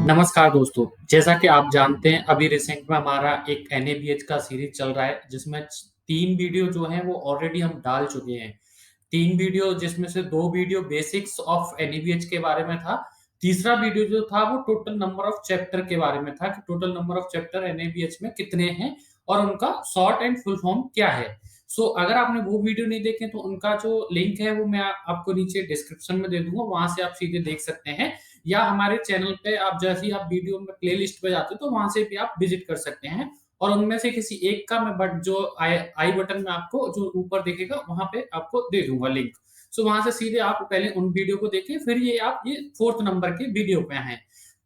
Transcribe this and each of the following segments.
नमस्कार दोस्तों, जैसा कि आप जानते हैं अभी रिसेंट में हमारा एक एनएबीएच का सीरीज चल रहा है जिसमें 3 वीडियो जो हैं वो ऑलरेडी हम डाल चुके हैं। 3 वीडियो जिसमें से 2 वीडियो बेसिक्स ऑफ एनएबीएच के बारे में था। तीसरा वीडियो जो था वो टोटल नंबर ऑफ चैप्टर के बारे में था कि total number of chapter NABH में कितने हैं और उनका शॉर्ट एंड फुल फॉर्म क्या है। अगर आपने वो वीडियो नहीं देखे तो उनका जो लिंक है वो मैं आपको नीचे डिस्क्रिप्शन में दे दूँगा, वहाँ से आप सीधे देख सकते हैं। या हमारे चैनल पे आप जैसे ही आप वीडियो में प्लेलिस्ट पे जाते हो तो वहां से भी आप विजिट कर सकते हैं और उनमें से किसी एक का मैं बट जो आई आई बटन में आपको जो ऊपर दिखेगा वहां पे आपको दे दूंगा लिंक। वहां से सीधे आप पहले उन वीडियो को देखें, फिर ये आप ये फोर्थ नंबर के वीडियो पे हैं।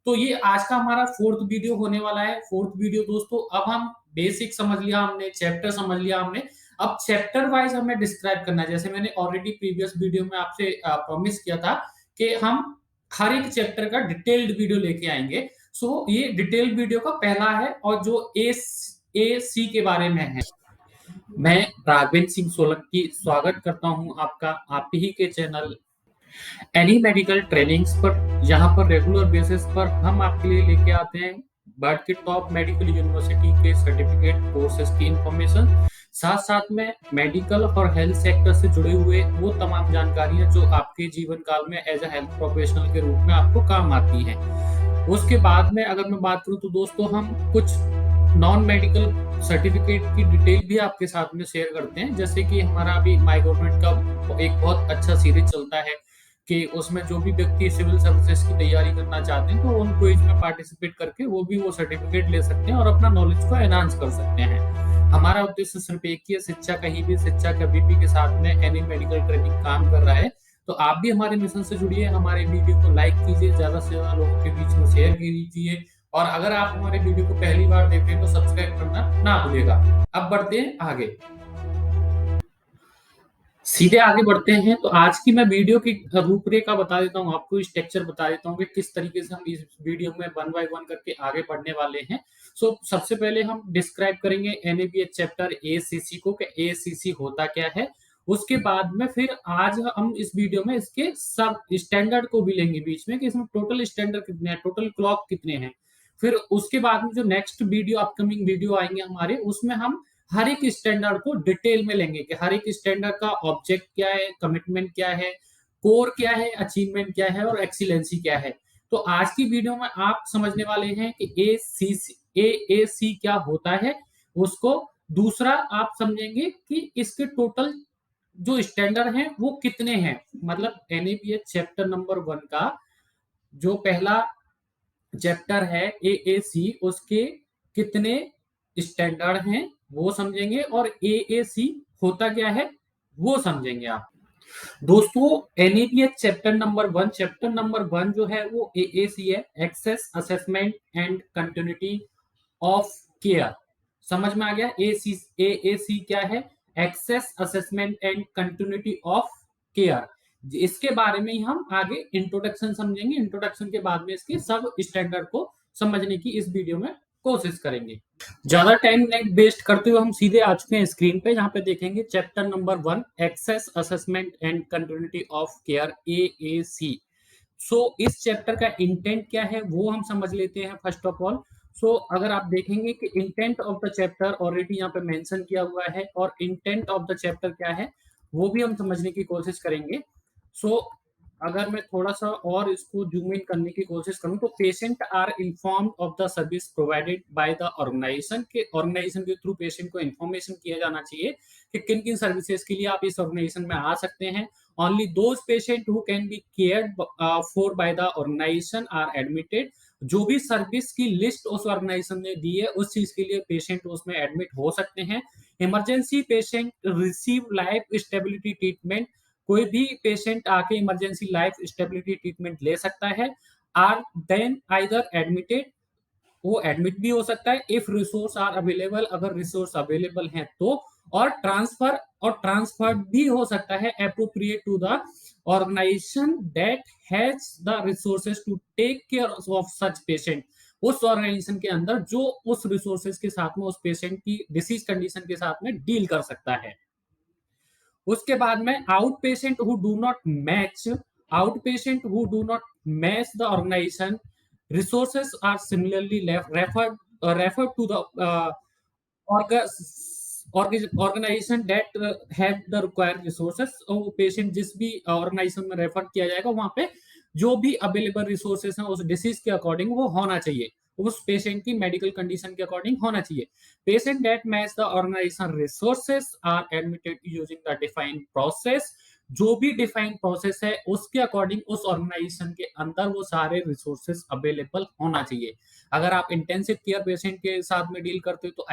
तो ये आज का हमारा फोर्थ वीडियो होने वाला है। फोर्थ वीडियो दोस्तों, अब हम बेसिक समझ लिया हमने, चैप्टर समझ लिया हमने। अब चैप्टर वाइज हमें डिस्क्राइब करना है, जैसे मैंने ऑलरेडी प्रीवियस वीडियो में आपसे प्रॉमिस किया था कि हम हर एक चैप्टर का डिटेल्ड वीडियो लेके आएंगे। ये डिटेल्ड वीडियो का पहला है और जो ए सी के बारे में है। मैं राघवेंद्र सिंह सोलंकी स्वागत करता हूं आपका आप ही के चैनल एनी मेडिकल ट्रेनिंग्स पर। यहाँ पर रेगुलर बेसिस पर हम आपके लिए लेके आते हैं वर्ल्ड की टॉप मेडिकल यूनिवर्सिटी के सर्टिफिकेट कोर्सेज की इंफॉर्मेशन, साथ साथ में मेडिकल और हेल्थ सेक्टर से जुड़े हुए वो तमाम जानकारियां जो आपके जीवन काल में एज ए हेल्थ प्रोफेशनल के रूप में आपको काम आती हैं। उसके बाद में अगर मैं बात करूं तो दोस्तों हम कुछ नॉन मेडिकल सर्टिफिकेट की डिटेल भी आपके साथ में शेयर करते हैं, जैसे कि हमारा अभी माई गवर्नमेंट का एक बहुत अच्छा सीरीज चलता है कि उसमें जो भी व्यक्ति सिविल सर्विसेज की तैयारी करना चाहते हैं तो उनको इसमें पार्टिसिपेट करके वो भी वो सर्टिफिकेट ले सकते हैं और अपना नॉलेज को एनहांस कर सकते हैं। हमारा उद्देश्य सिर्फ एक ही है, शिक्षा कहीं भी, शिक्षा कभी भी के साथ में एनी मेडिकल ट्रेनिंग काम कर रहा है। तो आप भी हमारे मिशन से जुड़िए, हमारे वीडियो को लाइक कीजिए, ज्यादा से ज्यादा लोगों के बीच में शेयर कीजिए और अगर आप हमारे वीडियो को पहली बार देख रहे हैं तो सब्सक्राइब करना ना भूलिएगा। अब बढ़ते हैं आगे, सीधे आगे बढ़ते हैं। तो आज की मैं वीडियो की रूपरेखा बता देता हूँ आपको, स्ट्रक्चर बता देता हूँ कि किस तरीके से हम इस वीडियो में वन बाय वन करके आगे बढ़ने वाले हैं। सबसे पहले हम डिस्क्राइब करेंगे एनएबीएच चैप्टर एसीसी को, कि एसीसी होता क्या है। उसके बाद में फिर आज हम इस वीडियो में इसके सब स्टैंडर्ड को भी लेंगे बीच में, कि इसमें टोटल स्टैंडर्ड कितने हैं, टोटल क्लॉक कितने हैं। फिर उसके बाद में जो नेक्स्ट वीडियो, अपकमिंग वीडियो आएंगे हमारे, उसमें हम हर एक स्टैंडर्ड को डिटेल में लेंगे कि हर एक स्टैंडर्ड का ऑब्जेक्ट क्या है, कमिटमेंट क्या है, कोर क्या है, अचीवमेंट क्या है और एक्सीलेंसी क्या है। तो आज की वीडियो में आप समझने वाले हैं कि ए सी क्या होता है उसको। दूसरा आप समझेंगे कि इसके टोटल जो स्टैंडर्ड हैं वो कितने हैं, मतलब एनएबीएच चैप्टर नंबर 1 का जो पहला चैप्टर है ए सी, उसके कितने स्टैंडर्ड हैं वो समझेंगे और ए सी होता क्या है वो समझेंगे आप। दोस्तों एनएबीएच चैप्टर नंबर 1 जो है वो ए सी है, access assessment and continuity of care. समझ में आ गया? ए सी क्या है? Access assessment and continuity of care. इसके बारे में ही हम आगे इंट्रोडक्शन समझेंगे, इंट्रोडक्शन के बाद में इसके सब स्टैंडर्ड को समझने की इस वीडियो में कोशिश करेंगे। ज्यादा टाइम नहीं वेस्ट करते हुए हम सीधे आ चुके हैं स्क्रीन पे, जहां पे देखेंगे chapter number 1 access assessment and continuity of care A C. इस चैप्टर का इंटेंट क्या है वो हम समझ लेते हैं फर्स्ट ऑफ ऑल। अगर आप देखेंगे कि intent of the chapter already यहाँ पे मेंशन किया हुआ है और इंटेंट ऑफ द चैप्टर क्या है वो भी हम समझने की कोशिश करेंगे। सो अगर मैं थोड़ा सा और इसको जूम इन करने की कोशिश करूं तो patient are informed of the service provided by the organisation, के ऑर्गेनाइजेशन के थ्रू पेशेंट को इन्फॉर्मेशन किया जाना चाहिए कि किन किन सर्विसेज के लिए आप इस ऑर्गेनाइजेशन में आ सकते हैं। Only those patient who can be cared for by the organisation are admitted. जो भी सर्विस की लिस्ट उस ऑर्गेनाइजेशन ने दी है उस चीज के लिए पेशेंट उसमें एडमिट हो सकते हैं। Emergency patient receive life stability treatment, कोई भी पेशेंट आके इमरजेंसी लाइफ स्टेबिलिटी ट्रीटमेंट ले सकता है। आर देन आइदर एडमिटेड, वो एडमिट भी हो सकता है इफ रिसोर्स आर अवेलेबल, अगर रिसोर्स अवेलेबल हैं तो। और ट्रांसफर्ड भी हो सकता है appropriate to the organisation that has the resources to take care of such patient, उस ऑर्गेनाइजेशन के अंदर जो उस रिसोर्सेज के साथ में उस पेशेंट की डिसीज कंडीशन के साथ में डील कर सकता है। उसके बाद में outpatient who do not match the organisation resources are similarly referred to the organisation that have the required resources. और पेशेंट जिस भी ऑर्गेनाइजेशन में रेफर किया जाएगा वहां पे जो भी अवेलेबल रिसोर्सेस हैं उस डिसीज के अकॉर्डिंग वो होना चाहिए, उस पेशेंट की मेडिकल कंडीशन के अकॉर्डिंग होना चाहिए। Patient that match the organisation resources are admitted using the defined process. जो भी डिफाइंड प्रोसेस है उसके अकॉर्डिंग उस ऑर्गेनाइजेशन के अंदर वो सारे रिसोर्सेस अवेलेबल होना चाहिए। अगर आप इंटेंसिव केयर पेशेंट के साथ में डील करते हो तो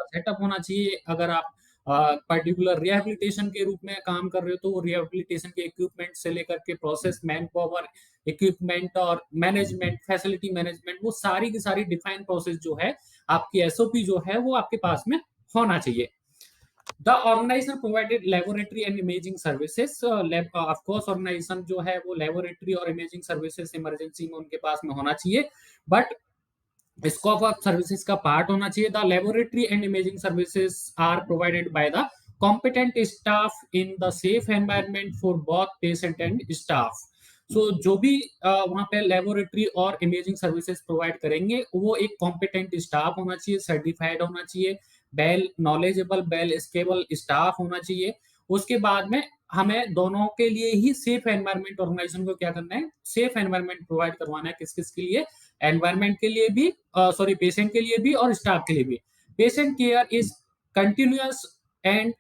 सेटअप होना चाहिए। अगर आप पर्टिकुलर रिहेबिलिटेशन के रूप में काम कर रहे हो तो वो रिहेबिलिटेशन के इक्विपमेंट से लेकर के प्रोसेस, मैन पावर, इक्विपमेंट और मैनेजमेंट, फैसिलिटी मैनेजमेंट, वो सारी की सारी डिफाइन प्रोसेस जो है आपकी एसओपी जो है वो आपके पास में होना चाहिए। The organisation provided laboratory and imaging services. Of course organisation जो है वो लेबोरेटरी और इमेजिंग सर्विसेज इमरजेंसी में उनके पास में होना चाहिए, बट स्कोप ऑफ सर्विसेज का पार्ट होना चाहिए। The laboratory and imaging services are provided by the competent staff in the safe environment for both patient and staff. So जो भी वहां पे लेबोरेटरी और इमेजिंग सर्विसेज प्रोवाइड करेंगे वो एक कॉम्पिटेंट स्टाफ होना चाहिए, सर्टिफाइड होना चाहिए, well knowledgeable, well scalable staff होना चाहिए। उसके बाद में हमें दोनों के लिए ही सेफ एनवायरनमेंट, ऑर्गेनाइजेशन को क्या करना है, सेफ एनवायरनमेंट प्रोवाइड करवाना है। किस किस के लिए? एनवायरनमेंट के लिए भी, सॉरी पेशेंट के लिए भी और स्टाफ के लिए भी। Patient care is continuous and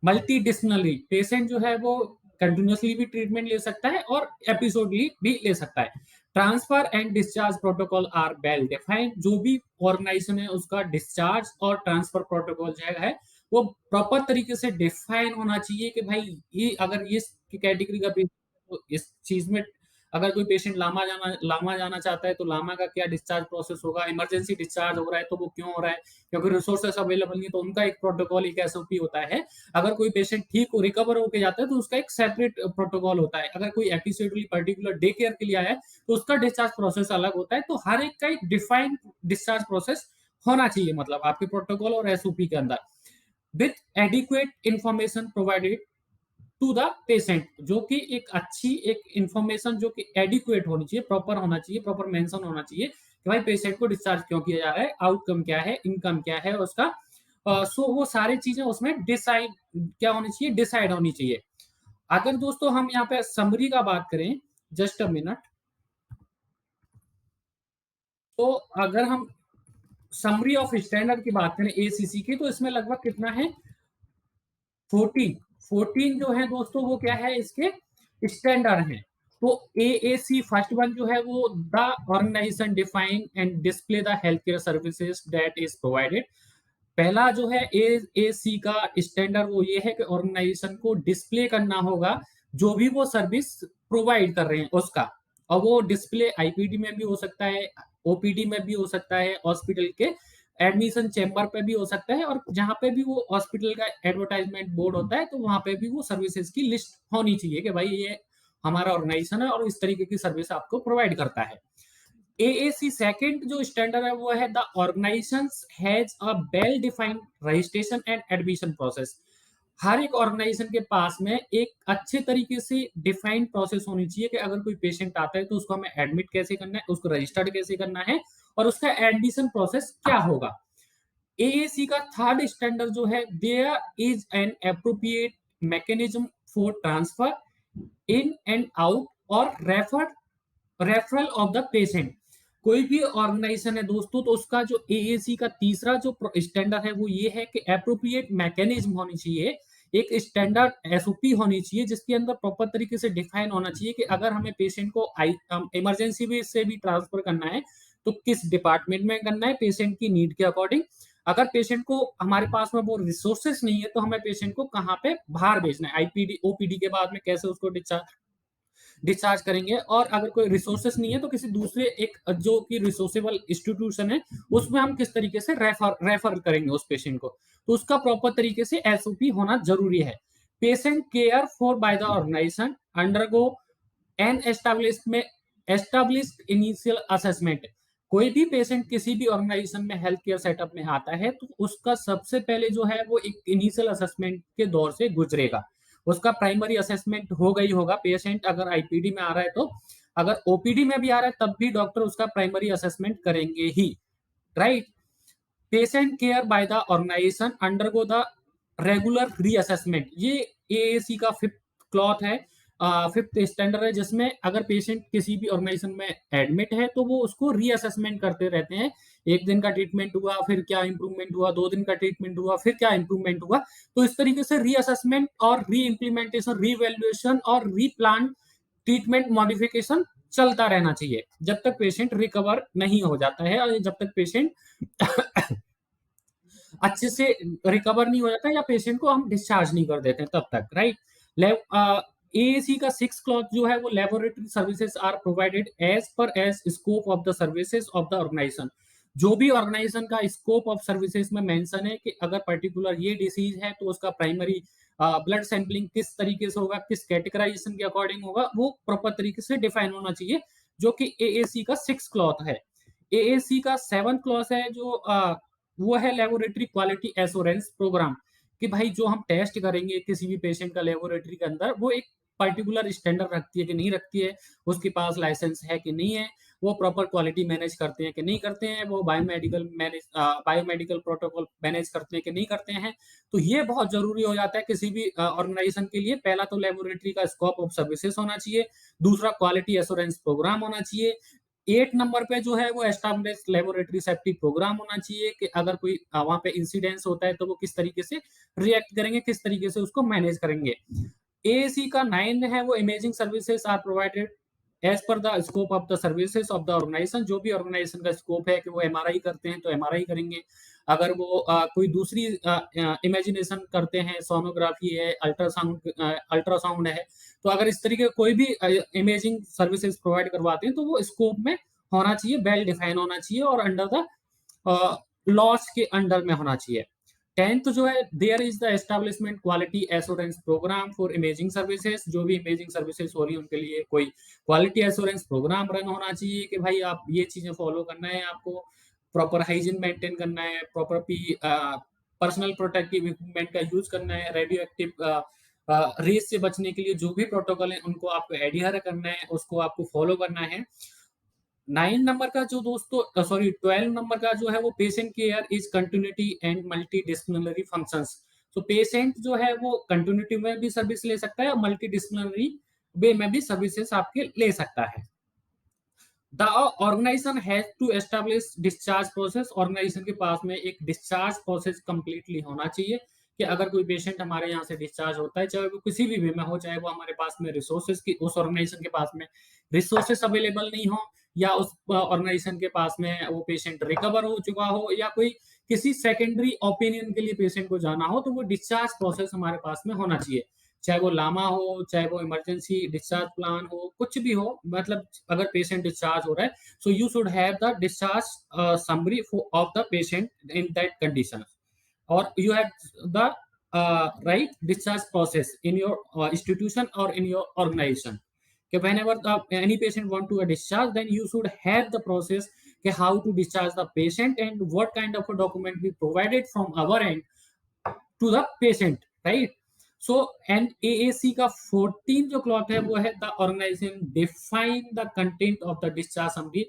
multidisciplinary. Patient जो है वो कंटिन्यूअसली भी ट्रीटमेंट ले सकता है और एपिसोडली भी ले सकता है। Transfer and discharge protocol are well defined. जो भी ऑर्गेनाइजेशन है उसका डिस्चार्ज और ट्रांसफर प्रोटोकॉल जो है वो प्रॉपर तरीके से डिफाइन होना चाहिए कि भाई ये अगर ये कैटेगरी का पेशेंट तो इस चीज में, अगर कोई पेशेंट लामा जाना चाहता है तो लामा का क्या डिस्चार्ज प्रोसेस होगा, इमरजेंसी डिस्चार्ज हो रहा है तो वो क्यों हो रहा है, क्योंकि रिसोर्सेस अवेलेबल नहीं, तो उनका एक प्रोटोकॉल, एक एसओपी होता है। अगर कोई पेशेंट ठीक हो, रिकवर होकर जाता है तो उसका एक सेपरेट प्रोटोकॉल होता है। अगर कोई एपिसोडली पर्टिकुलर डे केयर के लिए आया है तो उसका डिस्चार्ज प्रोसेस अलग होता है। तो हर एक का एक डिफाइंड डिस्चार्ज प्रोसेस होना चाहिए, मतलब आपके प्रोटोकॉल और एसओपी के अंदर, with adequate information provided to the patient. जो कि एक अच्छी एक इंफॉर्मेशन जो कि एडिक्वेट होनी चाहिए, प्रॉपर होना चाहिए, प्रॉपर मेंशन होना चाहिए कि भाई पेशेंट को डिस्चार्ज क्यों किया जा रहा है, आउटकम क्या है, इनकम क्या है उसका। सो वो सारी चीजें उसमें डिसाइड क्या होनी चाहिए, डिसाइड होनी चाहिए। अगर दोस्तों हम यहाँ पे समरी का बात करें, जस्ट अ मिनट, तो अगर हम समरी ऑफ स्टैंडर्ड की बात करें एसीसी की, तो इसमें लगभग कितना है, 14 जो है दोस्तों वो क्या है, इसके स्टैंडर्ड है। तो एएसी फर्स्ट वन जो है वो the organisation define and display the health care services that is provided. पहला जो है एएसी का स्टैंडर्ड वो ये है कि ऑर्गेनाइजेशन को डिस्प्ले करना होगा जो भी वो सर्विस प्रोवाइड कर रहे हैं उसका। और वो डिस्प्ले आईपीडी में भी हो सकता है, ओपीडी में भी हो सकता है, हॉस्पिटल के एडमिशन चेंबर पे भी हो सकता है, और जहां पे भी वो हॉस्पिटल का एडवर्टाइजमेंट बोर्ड होता है तो वहां पे भी वो सर्विसेज की लिस्ट होनी चाहिए कि भाई ये हमारा ऑर्गेनाइजेशन है और इस तरीके की सर्विस आपको प्रोवाइड करता है। एएसी सेकंड जो स्टैंडर्ड है वो है the organisation has a well defined registration and admission process. हर एक ऑर्गेनाइजेशन के पास में एक अच्छे तरीके से डिफाइंड प्रोसेस होनी चाहिए कि अगर कोई पेशेंट आता है तो उसको हमें एडमिट कैसे करना है, उसको रजिस्टर्ड कैसे करना है, और उसका एडमिशन प्रोसेस क्या होगा। एएसी का थर्ड स्टैंडर्ड जो है, there is an appropriate mechanism for transfer in and out और रेफरल ऑफ द पेशेंट। कोई भी ऑर्गेनाइजेशन है दोस्तों तो उसका जो एएसी का तीसरा जो स्टैंडर्ड है वो ये है कि एप्रोप्रिएट मैकेनिज्म होनी चाहिए, एक स्टैंडर्ड एसओपी होनी चाहिए जिसके अंदर प्रॉपर तरीके से डिफाइन होना चाहिए कि अगर हमें पेशेंट को इमरजेंसी भी से भी ट्रांसफर करना है तो किस डिपार्टमेंट में करना है पेशेंट की नीड के अकॉर्डिंग। अगर पेशेंट को हमारे पास में वो रिसोर्सेस नहीं है तो हमें पेशेंट को कहाँ पे बाहर भेजना है, आईपीडी ओपीडी के बाद में कैसे उसको डिस्चार्ज करेंगे, और अगर कोई रिसोर्सेस नहीं है तो किसी दूसरे एक जो कि रिसोर्सेबल इंस्टीट्यूशन है उसमें हम किस तरीके से रेफर करेंगे उस पेशेंट को, तो उसका प्रॉपर तरीके से एसओपी होना जरूरी है। Patient care for by the organisation undergo an established initial assessment. कोई भी पेशेंट किसी भी ऑर्गेनाइजेशन में हेल्थ केयर सेटअप में आता है तो उसका सबसे पहले जो है वो एक इनिशियल असेसमेंट के दौर से गुजरेगा। उसका प्राइमरी असेसमेंट हो गई होगा। पेशेंट अगर आईपीडी में आ रहा है तो, अगर ओपीडी में भी आ रहा है तब भी डॉक्टर उसका प्राइमरी असेसमेंट करेंगे ही, right. Patient care by the organisation undergo the regular reassessment, ये एएसी का फिफ्थ क्लॉथ है, फिफ्थ स्टैंडर्ड है, जिसमें अगर पेशेंट किसी भी ऑर्गेनाइजेशन में एडमिट है तो वो उसको रीअसेसमेंट करते रहते हैं। एक दिन का ट्रीटमेंट हुआ, फिर क्या इंप्रूवमेंट हुआ, 2 दिन का ट्रीटमेंट हुआ, फिर क्या इंप्रूवमेंट हुआ। तो इस तरीके से रीअसेसमेंट और री इम्प्लीमेंटेशन, रीवैल्यूएशन और रीप्लान ट्रीटमेंट मॉडिफिकेशन चलता रहना चाहिए जब तक पेशेंट रिकवर नहीं हो जाता है, और जब तक पेशेंट अच्छे से रिकवर नहीं हो जाता या पेशेंट को हम डिस्चार्ज नहीं कर देते हैं तब तक, राइट। एएसी का सिक्स क्लॉज जो है वो laboratory services are provided as per as scope of the services of the organisation. जो भी ऑर्गेनाइजेशन का स्कोप ऑफ सर्विसेज में मेंशन है कि अगर पर्टिकुलर ये डिसीज है तो उसका प्राइमरी ब्लड सैंपलिंग किस तरीके से होगा, किस कैटेगराइजेशन के अकॉर्डिंग होगा, वो प्रॉपर तरीके से डिफाइन होना चाहिए, जो कि एएसी का सिक्स क्लॉथ है। एएसी का सेवन क्लॉज है जो वो है लेबोरेटरी क्वालिटी एश्योरेंस प्रोग्राम, कि भाई जो हम टेस्ट करेंगे किसी भी पेशेंट का लेबोरेटरी के अंदर, वो एक पर्टिकुलर स्टैंडर्ड रखती है कि नहीं रखती है, उसके पास लाइसेंस है कि नहीं है, वो प्रॉपर क्वालिटी मैनेज करते हैं कि नहीं करते हैं, वो बायोमेडिकल प्रोटोकॉल मैनेज करते हैं कि नहीं करते हैं। तो ये बहुत जरूरी हो जाता है किसी भी ऑर्गेनाइजेशन के लिए। पहला तो लेबोरेटरी का स्कोप ऑफ सर्विसेज होना चाहिए, दूसरा क्वालिटी एश्योरेंस प्रोग्राम होना चाहिए, 8 नंबर पे जो है वो एस्टैब्लिश लेबोरेटरी सेफ्टी प्रोग्राम होना चाहिए कि अगर कोई वहाँ पे इंसिडेंस होता है तो वो किस तरीके से रिएक्ट करेंगे, किस तरीके से उसको मैनेज करेंगे। एएसी का 9 है वो imaging services are provided as per the scope of the services of the organisation. जो भी ऑर्गेनाइजेशन का स्कोप है कि वो एमआरआई करते हैं तो एमआरआई करेंगे, अगर वो कोई दूसरी इमेजिनेशन करते हैं, सोनोग्राफी है, अल्ट्रासाउंड है, तो अगर इस तरीके कोई भी इमेजिंग सर्विसेज प्रोवाइड करवाते हैं तो वो स्कोप में होना चाहिए, वेल डिफाइन होना चाहिए और अंडर द लॉस के अंडर में होना चाहिए। 10th जो है there is the establishment quality assurance programme for imaging services. जो भी इमेजिंग सर्विसेज हो रही है उनके लिए कोई क्वालिटी एश्योरेंस प्रोग्राम रन होना चाहिए कि भाई आप ये चीजें फॉलो करना है, आपको प्रॉपर हाइजीन मेंटेन करना है, प्रॉपर पर्सनल प्रोटेक्टिव इक्विपमेंट का यूज करना है, रेडियो एक्टिव रेस से बचने के लिए जो भी प्रोटोकॉल है उनको आपको एडियर करना है, उसको आपको फॉलो करना है। 9 नंबर का जो दोस्तों, सॉरी 12 नंबर का जो है वो patient care is continuity and multi disciplinary functions. तो पेशेंट जो है वो कंटिन्यूटी में भी सर्विस ले सकता है और मल्टी डिसिप्लिनरी वे में भी सर्विसेज आपके ले सकता है। The organisation has to establish discharge process. Organisation के पास में एक डिस्चार्ज प्रोसेस कंप्लीटली होना चाहिए कि अगर कोई पेशेंट हमारे यहाँ से डिस्चार्ज होता है, चाहे वो किसी भी वे में हो, चाहे वो हमारे पास में रिसोर्सेज की, उस ऑर्गेनाइजेशन के पास में रिसोर्सेज अवेलेबल नहीं हो, या उस ऑर्गेनाइजेशन के पास में वो पेशेंट रिकवर हो चुका हो, या कोई किसी सेकेंडरी ओपिनियन के लिए पेशेंट को जाना हो, तो वो डिस्चार्ज प्रोसेस हमारे पास में होना चाहिए। चाहे वो लामा हो, चाहे वो इमरजेंसी डिस्चार्ज प्लान हो, कुछ भी हो, मतलब अगर पेशेंट डिस्चार्ज हो रहा है, so you should have the discharge summary of the patient in that condition, or you have the right discharge process in your institution or in your organization. Okay, whenever any patient want to discharge, then you should have the process okay, how to discharge the patient and what kind of a document be provided from our end to the patient, right? So and AAC का 14 जो cloth है वो है the organisation define the content of the discharge summary.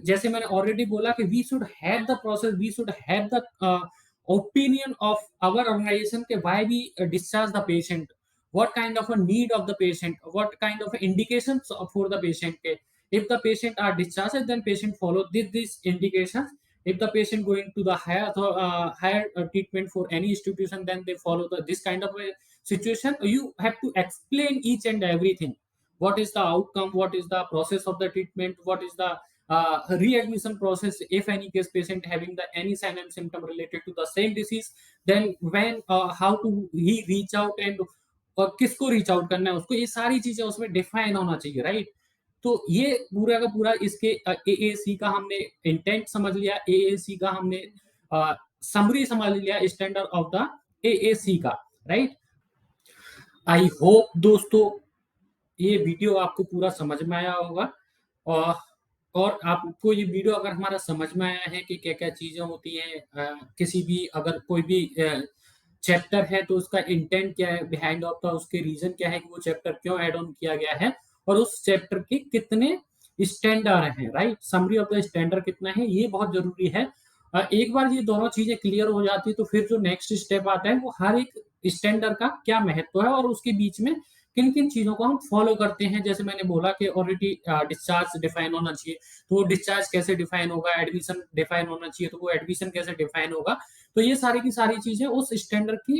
जैसे मैंने already बोला कि we should have the process, we should have the opinion of our organization ke why we discharge the patient, what kind of a need of the patient, what kind of indications for the patient ke, if the patient are discharged then patient follow these indications, if the patient going to the higher treatment for any institution then they follow this kind of a situation. You have to explain each and everything, what is the outcome, what is the process of the treatment, what is the readmission process if any case patient having the any sign and symptom related to the same disease, then when how to he reach out and और किसको reach out करना है उसको, ये सारी चीजें उसमें define होना चाहिए, राइट। तो ये पूरा का पूरा इसके एएसी का हमने इंटेंट समझ लिया, एएसी का हमने समरी समझ लिया, स्टैंडर्ड ऑफ द एएसी का, राइट। आई होप दोस्तों ये वीडियो आपको पूरा समझ में आया होगा, और और आपको ये वीडियो अगर हमारा समझ में आया है कि क्या-क्या चीज़ें होती हैं, किसी भी अगर कोई भी चैप्टर है तो उसका इंटेंट क्या है बिहाइंड ऑफ द, उसके रीजन क्या है कि वो चैप्टर क्यों ऐड ऑन किया गया है, और उस चैप्टर के कितने स्टैंडर्ड हैं, right. Summary of the standard कितना है, ये बहुत जरूरी है। एक बार ये दोनों चीजें क्लियर हो जाती है तो फिर जो नेक्स्ट स्टेप आता है वो हर एक स्टैंडर्ड का क्या महत्व है और उसके बीच में किन किन चीजों को हम फॉलो करते हैं। जैसे मैंने बोला कि ऑलरेडी डिस्चार्ज डिफाइन होना चाहिए, तो वो डिस्चार्ज कैसे डिफाइन होगा, एडमिशन डिफाइन होना चाहिए तो वो एडमिशन कैसे डिफाइन होगा। तो ये सारी की सारी चीजें उस स्टैंडर्ड की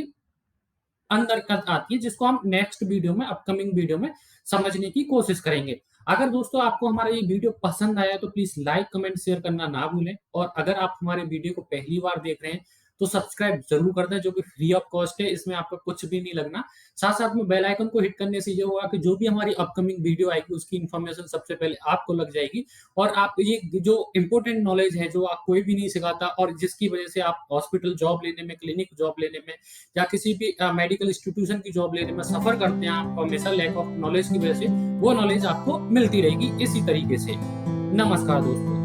अंदर आती है, जिसको हम नेक्स्ट वीडियो में, अपकमिंग वीडियो में समझने की कोशिश करेंगे। अगर दोस्तों आपको हमारा ये वीडियो पसंद आया तो प्लीज लाइक कमेंट शेयर करना ना भूलें, और अगर आप हमारे वीडियो को पहली बार देख रहे हैं तो सब्सक्राइब जरूर कर दें, जो कि फ्री ऑफ कॉस्ट है, इसमें आपका कुछ भी नहीं लगना। साथ साथ में बेल आइकन को हिट करने से ये होगा कि जो भी हमारी अपकमिंग वीडियो आएगी उसकी इन्फॉर्मेशन सबसे पहले आपको लग जाएगी, और आप ये जो इंपॉर्टेंट नॉलेज है जो आप कोई भी नहीं सिखाता और जिसकी वजह से आप हॉस्पिटल जॉब लेने में, क्लिनिक जॉब लेने में या किसी भी मेडिकल इंस्टीट्यूशन की जॉब लेने में सफर करते हैं, आप हमेशा लैक ऑफ नॉलेज की वजह से, वो नॉलेज आपको मिलती रहेगी इसी तरीके से। नमस्कार दोस्तों।